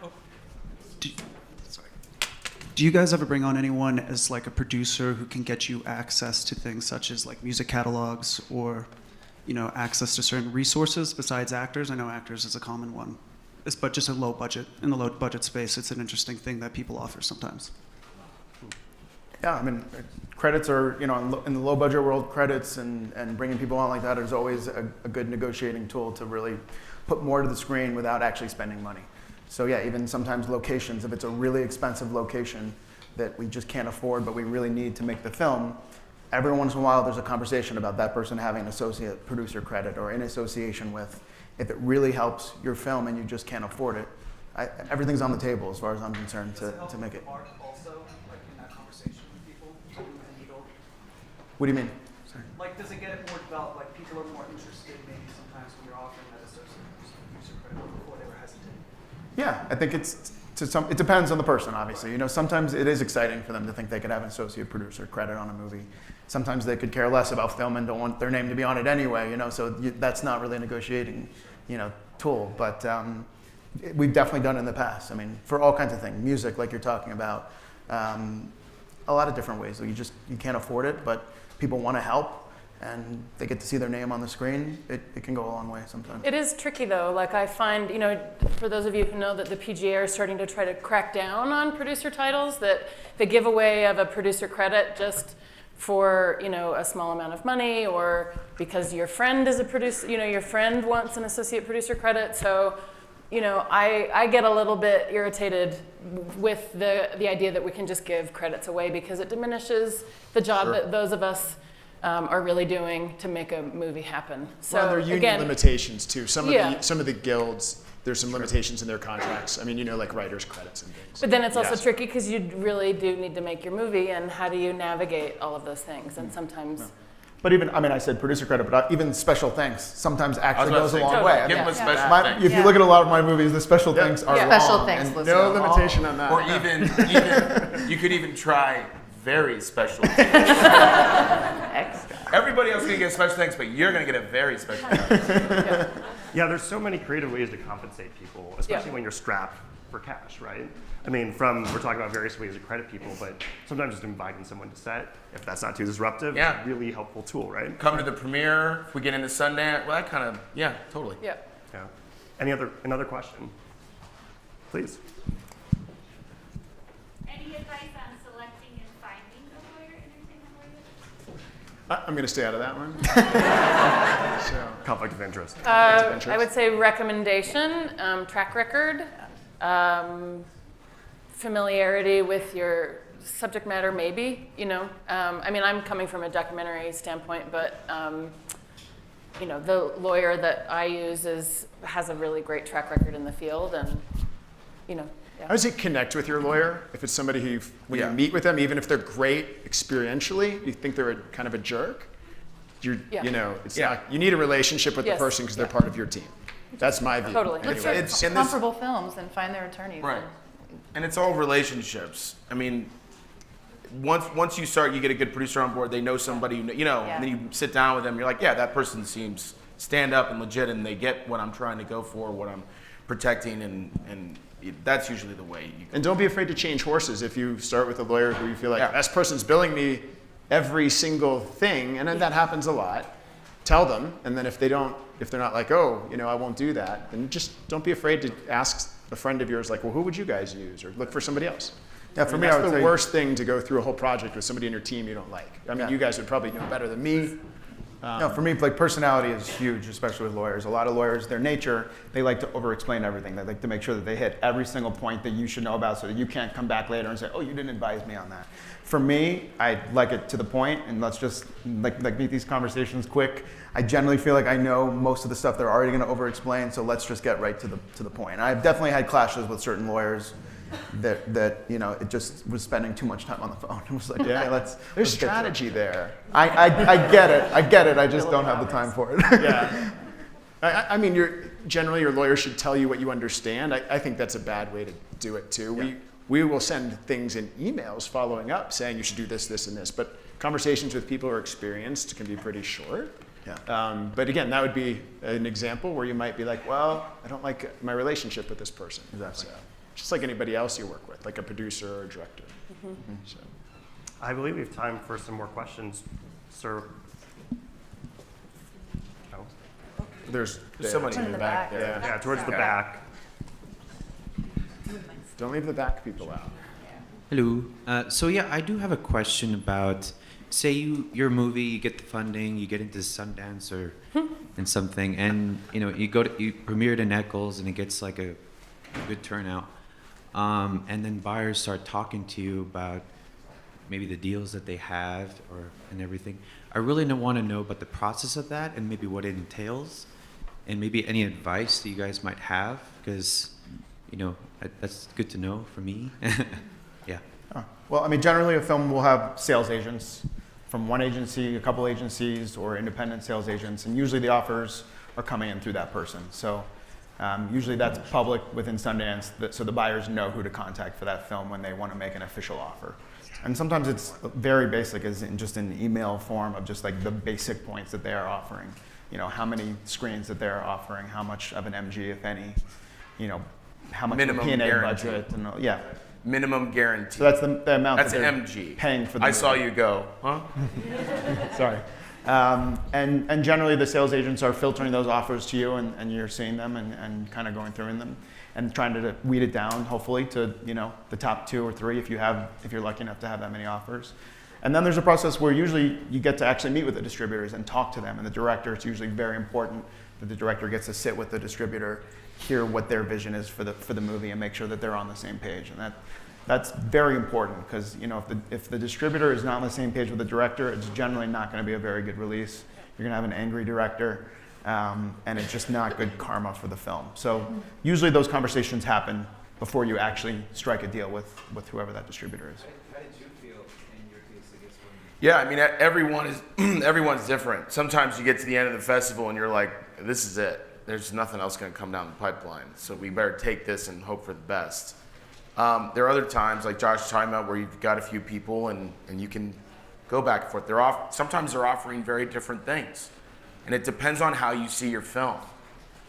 Do you guys ever bring on anyone as like a producer who can get you access to things such as like music catalogs or, access to certain resources besides actors? I know actors is a common one, but just in the low budget space, it's an interesting thing that people offer sometimes. Yeah, I mean, credits are, in the low budget world, credits and bringing people on like that is always a good negotiating tool to really put more to the screen without actually spending money. So yeah, even sometimes locations, if it's a really expensive location that we just can't afford, but we really need to make the film, every once in a while there's a conversation about that person having an associate producer credit or in association with, if it really helps your film and you just can't afford it, everything's on the table as far as I'm concerned to make it. What do you mean? Sorry. Like, does it get it more developed? Like, people are more interested maybe sometimes when you're offering that associate producer credit before they were hesitant. Yeah, I think it depends on the person, obviously. Sometimes it is exciting for them to think they could have an associate producer credit on a movie. Sometimes they could care less about film and don't want their name to be on it anyway. So that's not really a negotiating, tool. But we've definitely done it in the past. I mean, for all kinds of things, music, like you're talking about, a lot of different ways. So you can't afford it, but people want to help, and they get to see their name on the screen. It can go a long way sometimes. It is tricky though. Like I find, for those of you who know that the PGA are starting to try to crack down on producer titles, that the giveaway of a producer credit just for, a small amount of money, or because your friend is a producer, your friend wants an associate producer credit. So, I get a little bit irritated with the idea that we can just give credits away, because it diminishes the job that those of us are really doing to make a movie happen. So there are union limitations too. Some of the guilds, there's some limitations in their contracts. I mean, like writers' credits and things. But then it's also tricky because you really do need to make your movie, and how do you navigate all of those things? And sometimes. No. But even, I said producer credit, but even special thanks sometimes actually goes a long way. Give them a special thanks. If you look at a lot of my movies, the special thanks are long. Special thanks. No limitation on that. Or even you could even try very special thanks. Extra. Everybody else is going to get special thanks, but you're going to get a very special thanks. Yeah, there's so many creative ways to compensate people, especially when you're strapped for cash, right? I mean, we're talking about various ways to credit people, but sometimes just inviting someone to set, if that's not too disruptive, is a really helpful tool, right? Come to the premiere, if we get into Sundance, well, that kind of, totally. Yeah. Another question? Please. Any advice on selecting and finding a lawyer, entertainment lawyer? I'm going to stay out of that one. Conflict of interest. I would say recommendation, track record, familiarity with your subject matter, maybe. I'm coming from a documentary standpoint, but the lawyer that I use has a really great track record in the field, and I would say connect with your lawyer. If it's somebody who, when Yeah. you meet with them, even if they're great experientially, you think they're kind of a jerk. You know, it's Yeah. not. You need a relationship with Yes. the person because they're part of your team. That's my view. Totally. Look for and this- comparable films and find their attorneys. Right. And it's all relationships. I mean, once you start, you get a good producer on board. They know somebody, you know, Yeah. and then you sit down with them. You're like, yeah, that person seems stand up and legit, and they get what I'm trying to go for, what I'm protecting, and that's usually the way you. And don't be afraid to change horses if you start with a lawyer who you feel like, Yeah. this person's billing me every single thing, and then that happens a lot. Tell them, and then if they're not like, oh, you know, I won't do that, then just don't be afraid to ask a friend of yours, like, well, who would you guys use, or look for somebody else. Yeah, for me, that's I would the say- worst thing to go through a whole project with somebody in your team you don't like. I mean, Yeah. you guys would probably know better than me. No, for me, like personality is huge, especially with lawyers. A lot of lawyers, their nature, they like to over-explain everything. They like to make sure that they hit every single point that you should know about so that you can't come back later and say, oh, you didn't advise me on that. For me, I like it to the point, and let's just like make these conversations quick. I generally feel like I know most of the stuff they're already going to over-explain, so let's just get right to the point. And I've definitely had clashes with certain lawyers that you know, it just was spending too much time on the phone. It was like, okay, let's There's get to it. strategy there. I get it. I just don't have the time for it. Yeah. I mean, generally your lawyer should tell you what you understand. I think that's a bad way to do it too. Yeah. We will send things in emails following up saying you should do this, this, and this. But conversations with people who are experienced can be pretty short. Yeah. But again, that would be an example where you might be like, well, I don't like my relationship with this person. Exactly. So, just like anybody else you work with, like a producer or a director. So. I believe we have time for some more questions, sir. Oh. There's somebody in the back. there. Yeah, towards the back. Don't leave the back people out. Hello. So yeah, I do have a question about, say your movie, you get the funding, you get into Sundance or and something, and you know you premiere it in Eccles and it gets like a good turnout, and then buyers start talking to you about maybe the deals that they have and everything. I really want to know about the process of that and maybe what it entails, and maybe any advice that you guys might have, because you know that's good to know for me. Yeah. Oh. Well, I mean, generally a film will have sales agents from one agency, a couple agencies, or independent sales agents, and usually the offers are coming in through that person. So usually that's public within Sundance, so the buyers know who to contact for that film when they want to make an official offer. And sometimes it's very basic, as in just an email form of just like the basic points that they are offering. You know, how many screens that they're offering, how much of an MG, if any, you know, how much Minimum of a P&A guarantee. budget, and yeah. Minimum guarantee. So that's the amount That's that they're MG. paying for the I movie. saw you go, huh? Sorry. And generally the sales agents are filtering those offers to you, and you're seeing them and kind of going through them and trying to weed it down, hopefully, to, you know, the top 2 or 3 if you're lucky enough to have that many offers. And then there's a process where usually you get to actually meet with the distributors and talk to them. And the director, it's usually very important that the director gets to sit with the distributor, hear what their vision is for the movie, and make sure that they're on the same page. And that's very important, because you know, if the distributor is not on the same page with the director, it's generally not going to be a very good release. You're going to have an angry director, and it's just not good karma for the film. So usually those conversations happen before you actually strike a deal with whoever that distributor is. How did you feel in your case, I guess, when Yeah, I mean, everyone's different. Sometimes you get to the end of the festival and you're like, this is it. There's nothing else going to come down the pipeline. So we better take this and hope for the best. There are other times, like Josh was talking about, where you've got a few people and you can go back and forth. Sometimes they're offering very different things. And it depends on how you see your film.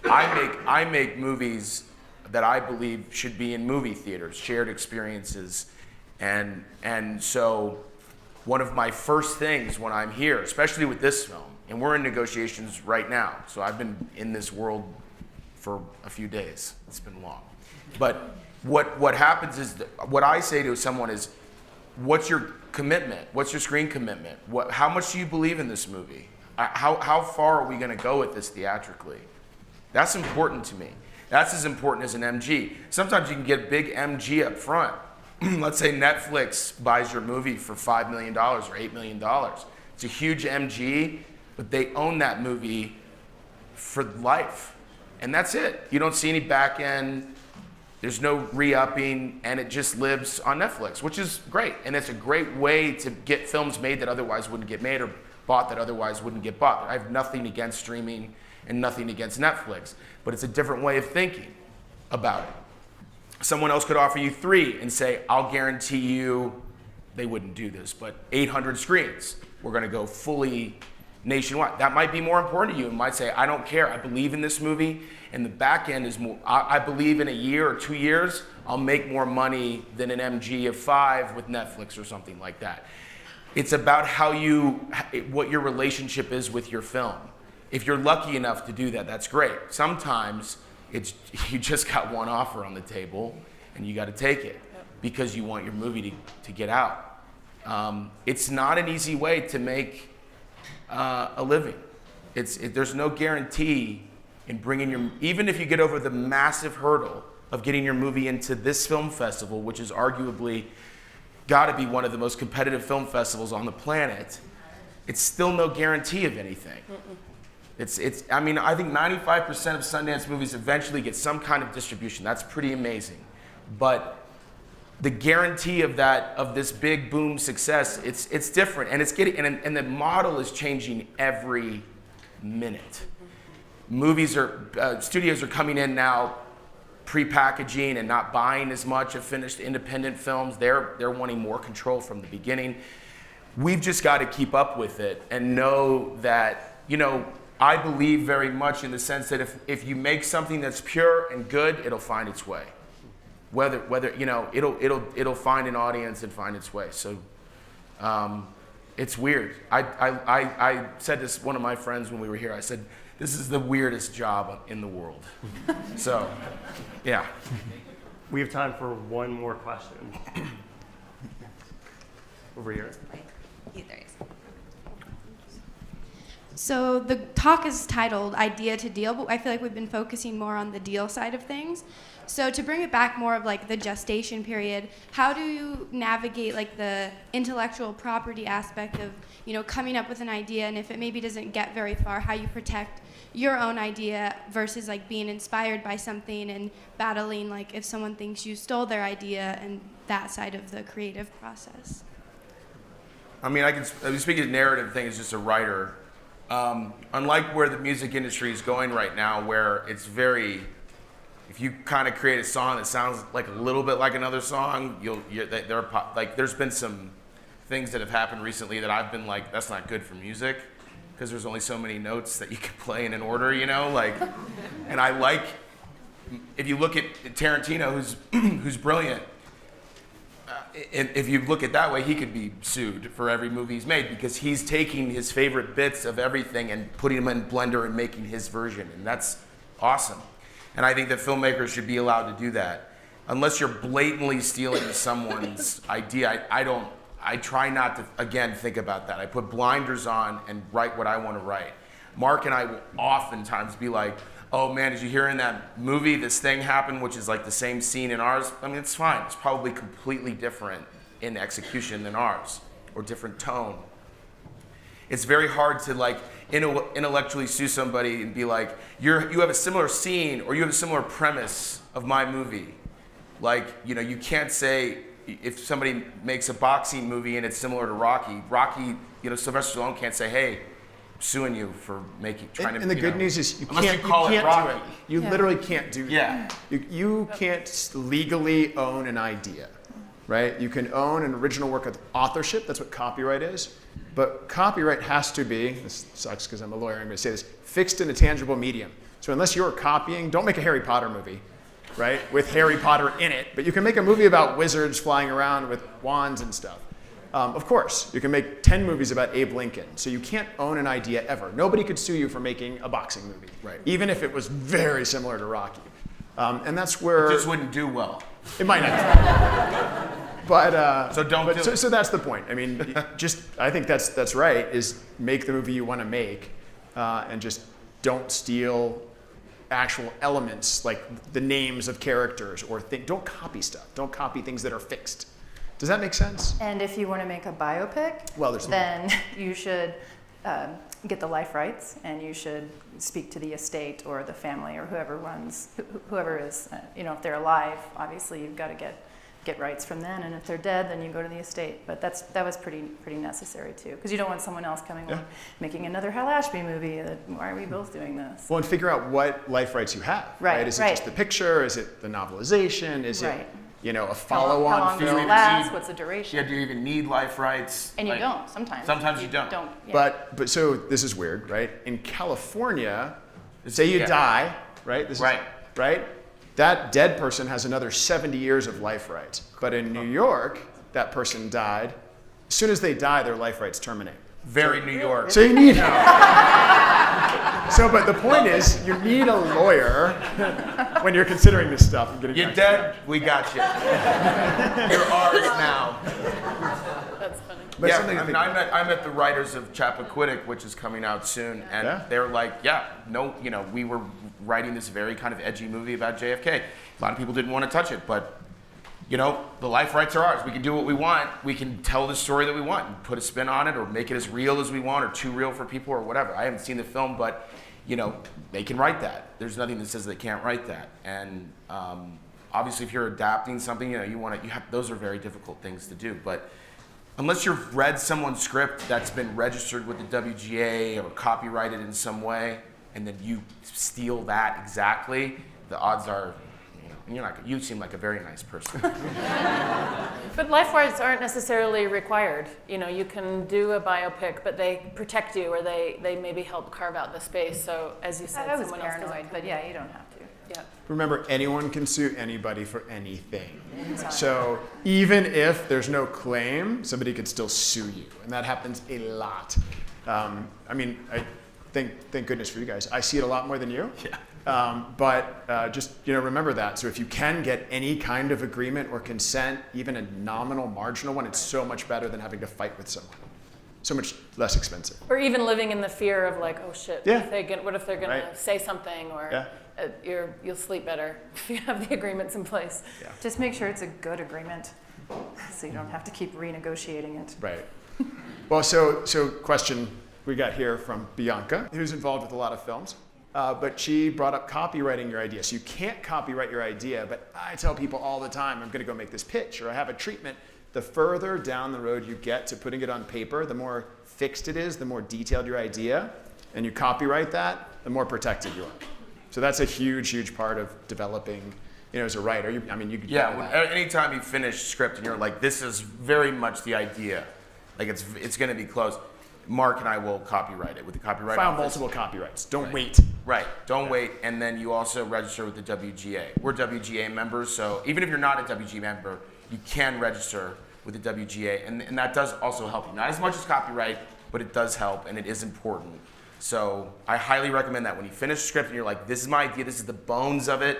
I make movies that I believe should be in movie theaters, shared experiences. And so one of my first things when I'm here, especially with this film, and we're in negotiations right now, so I've been in this world for a few days. It's been long. But what happens is, what I say to someone is, what's your commitment? What's your screen commitment? How much do you believe in this movie? How far are we going to go with this theatrically? That's important to me. That's as important as an MG. Sometimes you can get big MG up front. Let's say Netflix buys your movie for $5 million or $8 million. It's a huge MG, but they own that movie for life. And that's it. You don't see any back end There's no re-upping, and it just lives on Netflix, which is great. And it's a great way to get films made that otherwise wouldn't get made, or bought that otherwise wouldn't get bought. I have nothing against streaming and nothing against Netflix, but it's a different way of thinking about it. Someone else could offer you 3 and say, I'll guarantee you, they wouldn't do this, but 800 screens. We're gonna go fully nationwide. That might be more important to you. You might say, I don't care, I believe in this movie, and the back end is more, I believe in a year or 2 years, I'll make more money than an MG of 5 with Netflix or something like that. It's about what your relationship is with your film. If you're lucky enough to do that, that's great. Sometimes you just got one offer on the table and you got to take it because you want your movie to get out. It's not an easy way to make a living. There's no guarantee in bringing even if you get over the massive hurdle of getting your movie into this film festival, which is arguably got to be one of the most competitive film festivals on the planet, it's still no guarantee of anything. I mean, I think 95% of Sundance movies eventually get some kind of distribution. That's pretty amazing. But the guarantee of this big boom success, it's different, and it's getting, and the model is changing every minute. Studios are coming in now, pre-packaging and not buying as much of finished independent films. They're wanting more control from the beginning. We've just got to keep up with it and know that, I believe very much in the sense that if you make something that's pure and good, it'll find its way. Whether it'll find an audience and find its way. So it's weird. I said this to one of my friends when we were here. I said, this is the weirdest job in the world. So, yeah. We have time for one more question. Over here. There he is. So the talk is titled Idea to Deal, but I feel like we've been focusing more on the deal side of things. So to bring it back more of like the gestation period, how do you navigate like the intellectual property aspect of, coming up with an idea, and if it maybe doesn't get very far, how you protect your own idea versus like being inspired by something and battling like if someone thinks you stole their idea and that side of the creative process? I mean, speaking of narrative thing as just a writer, unlike where the music industry is going right now, where it's if you kind of create a song that sounds like a little bit like another song, there's been some things that have happened recently that I've been like, that's not good for music, because there's only so many notes that you can play in an order, and I like, if you look at Tarantino, who's brilliant, if you look at it that way, he could be sued for every movie he's made because he's taking his favorite bits of everything and putting them in Blender and making his version, and that's awesome. And I think that filmmakers should be allowed to do that. Unless you're blatantly stealing someone's idea, I try not to, again, think about that. I put blinders on and write what I want to write. Mark and I will oftentimes be like, oh man, did you hear in that movie this thing happened, which is like the same scene in ours? I mean, it's fine. It's probably completely different in execution than ours, or different tone. It's very hard to like intellectually sue somebody and be like, you have a similar scene or you have a similar premise of my movie. Like, you can't say, if somebody makes a boxing movie and it's similar to Rocky, Sylvester Stallone can't say, hey, suing you for trying to. And the good news is you unless can't you call it Rocky. do it. You literally can't do that. Yeah. You can't legally own an idea, right? You can own an original work of authorship. That's what copyright is. But copyright has to be, this sucks because I'm a lawyer, I'm going to say this, fixed in a tangible medium. So unless you're copying, don't make a Harry Potter movie, right? With Harry Potter in it. But you can make a movie about wizards flying around with wands and stuff. Of course, you can make 10 movies about Abe Lincoln, so you can't own an idea ever. Nobody could sue you for making a boxing movie, right? Even if it was very similar to Rocky. And that's where... It just wouldn't do well. It might not. But so don't do it. So that's the point. I mean, I think that's right, is make the movie you want to make, and just don't steal actual elements like the names of characters or don't copy stuff. Don't copy things that are fixed. Does that make sense? And if you want to make a biopic, well, then you should get the life rights, and you should speak to the estate or the family or whoever is, if they're alive, obviously you've got to get rights from them, and if they're dead, then you go to the estate. But that was pretty necessary too, because you don't want someone else coming along making another Hal Ashby movie. Why are we both doing this? Well, and figure out what life rights you have. Right. Is it just the picture? Is it the novelization? Is it a follow-on How long does film? it last? What's the duration? Yeah, do you even need life rights? And you don't sometimes. Sometimes you don't. Yeah. But so this is weird, right? In California, say you die, right? Right? That dead person has another 70 years of life rights. But in New York, that person died. As soon as they die, their life rights terminate. Very New York. So you need. But the point is, you need a lawyer when you're considering this stuff. You're dead, we got you. You're ours now. That's funny. But Yeah, something to think I met the writers of Chappaquiddick, which is coming out soon, and they're like, we were writing this very kind of edgy movie about JFK. A lot of people didn't want to touch it, but the life rights are ours. We can do what we want. We can tell the story that we want and put a spin on it, or make it as real as we want, or too real for people, or whatever. I haven't seen the film, but they can write that. There's nothing that says they can't write that. And obviously, if you're adapting something, those are very difficult things to do. But unless you've read someone's script that's been registered with the WGA or copyrighted in some way, and then you steal that exactly, the odds are, you seem like a very nice person. But life rights aren't necessarily required. You can do a biopic, but they protect you, or they maybe help carve out the space. So as you said, I was someone else paranoid, but yeah, you don't have to. Yeah. Remember, anyone can sue anybody for anything. So even if there's no claim, somebody could still sue you, and that happens a lot. I thank goodness for you guys. I see it a lot more than you. Yeah. But just remember that. So if you can get any kind of agreement or consent, even a nominal, marginal one, it's so much better than having to fight with someone. So much less expensive. Or even living in the fear of like, oh shit, Yeah. what if they're gonna say something, or you'll sleep better if you have the agreements in place. Yeah. Just make sure it's a good agreement, so you don't have to keep renegotiating it. Right. Well, so question we got here from Bianca, who's involved with a lot of films. But she brought up copywriting your idea. So you can't copyright your idea, but I tell people all the time, I'm gonna go make this pitch, or I have a treatment. The further down the road you get to putting it on paper, the more fixed it is, the more detailed your idea, and you copyright that, the more protected you are. So that's a huge, huge part of developing, as a writer. You could Anytime you finish script and you're like, this is very much the idea, like it's gonna be close. Mark and I will copyright it with the copyright File office. multiple copyrights. Don't wait. Right. Don't wait. And then you also register with the WGA. We're WGA members, so even if you're not a WGA member, you can register with the WGA, and that does also help you. Not as much as copyright, but it does help, and it is important. So I highly recommend that when you finish the script and you're like, this is my idea, this is the bones of it,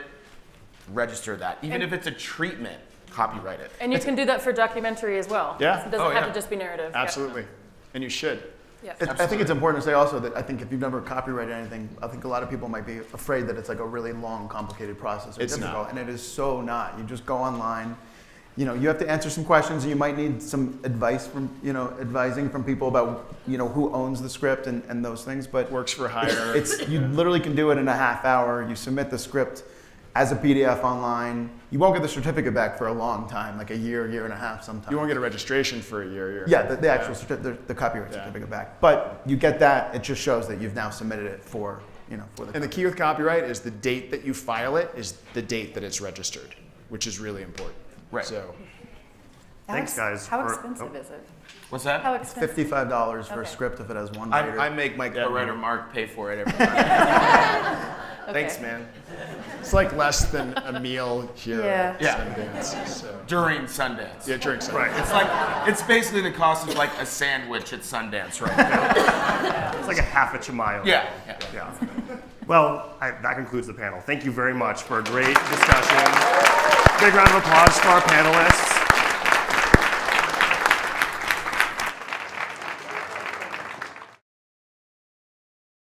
register that. Even if it's a treatment, copyright it. And you can do that for documentary as well. Yeah. It doesn't have to just be narrative. Absolutely. And you should. Yeah. I think it's important to say also that I think if you've never copyrighted anything, I think a lot of people might be afraid that it's like a really long, complicated process. It's difficult, not. and it is so not. You just go online. You have to answer some questions, and you might need some advice from, advising from people about, who owns the script and those things. But Works for hire. you literally can do it in a half hour. You submit the script as a PDF online. You won't get the certificate back for a long time, like a year and a half sometimes. You won't get a registration for a year. Yeah, the actual the copyright certificate back. But you get that, it just shows that you've now submitted it for the And the key with copyright is the date that you file it is the date that it's registered, which is really important. Right. So, Thanks, guys. How expensive is it? What's that? How expensive? $55 for a Okay. script if it has one writer. I make my co-writer Mark pay for it every time. Thanks, man. it's like less than a meal here Yeah. at Sundance. So. During Sundance. Yeah, during Sundance. Right. It's basically the cost of like a sandwich at Sundance right now. It's like a half a chamayo. Yeah. Well, that concludes the panel. Thank you very much for a great discussion. Big round of applause for our panelists.